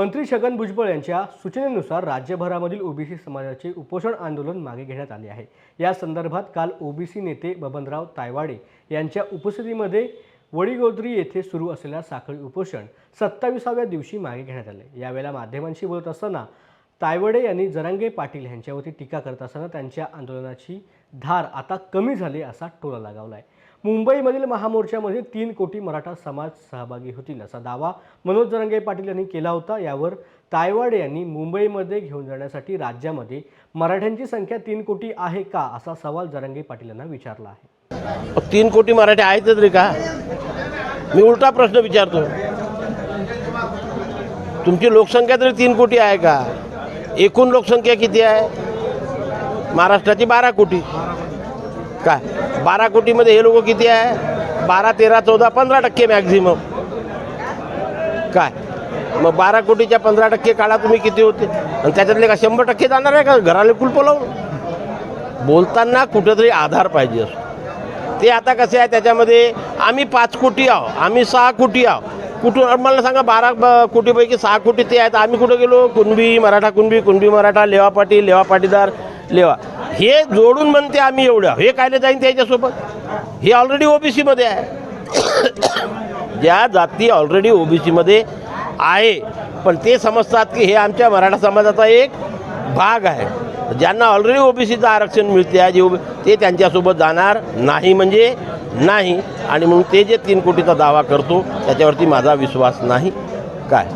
मंत्री छगन भुजबळ यांच्या सूचनेनुसार राज्यभरामधील ओबीसी समाजाचे उपोषण आंदोलन मागे घेण्यात आले आहे। या संदर्भात काल ओबीसी नेते बबनराव तायवाडे यांच्या उपस्थितीमध्ये वडीगोद्री येथे सुरू असलेल्या साखळी उपोषण 27व्या दिवशी मागे घेण्यात आले। यावेळेला माध्यमांशी बोलत असताना तायवाडे यांनी जरांगे पाटील यांच्यावरती टीका करत असताना त्यांच्या आंदोलनाची धार आता कमी झाली असा टोला लगावलाय। मुंबईमधील महामोर्चामध्ये 3 कोटी मराठा समाज सहभागी होतील असा दावा मनोज जरांगे पाटील यांनी केला होता। यावर तायवाडे यांनी मुंबईमध्ये घेऊन जाण्यासाठी राज्यामध्ये मराठ्यांची संख्या 3 कोटी आहे का असा सवाल जरांगे पाटील यांना विचारला आहे। 3 कोटी मराठी आहेतच रे का? मी उलटा प्रश्न विचारतो, तुमची लोकसंख्या तरी 3 कोटी आहे का? एकूण लोकसंख्या किती आहे? महाराष्ट्राची 12 कोटी। काय 12 कोटीमध्ये हे लोक किती आहे? 12, 13, 14, 15% मॅक्झिमम। काय मग 12 कोटीच्या 15% काळा तुम्ही किती होते? आणि त्याच्यातले का 100% जाणार आहे का घराला कुलप लावून? बोलताना कुठेतरी आधार पाहिजे असतो। ते आता कसे आहे, त्याच्यामध्ये आम्ही 5 कोटी आहो, आम्ही 6 कोटी आहो। कुठून मला सांगा? 12 कोटीपैकी 6 कोटी ते आहेत। आम्ही कुठं गेलो? कुणबी मराठा, कुणबी मराठा, लेवा पाटील, लेवा पाटीदार, लेवा हे जोडून म्हणते आम्ही एवढं। हे कायले जाईन त्याच्यासोबत? हे ऑलरेडी ओबीसी मध्ये आहे। ज्या जाती ऑलरेडी ओबीसी मध्ये आहे, पण ते समजतात की हे आमच्या मराठा समाजाचा एक भाग आहे। ज्यांना ऑलरेडी ओबीसीचं आरक्षण मिळते ते त्यांच्यासोबत जाणार नाही म्हणजे नाही। आणि म्हणून ते जे 3 कोटीचा दावा करतो त्याच्यावरती माझा विश्वास नाही। काय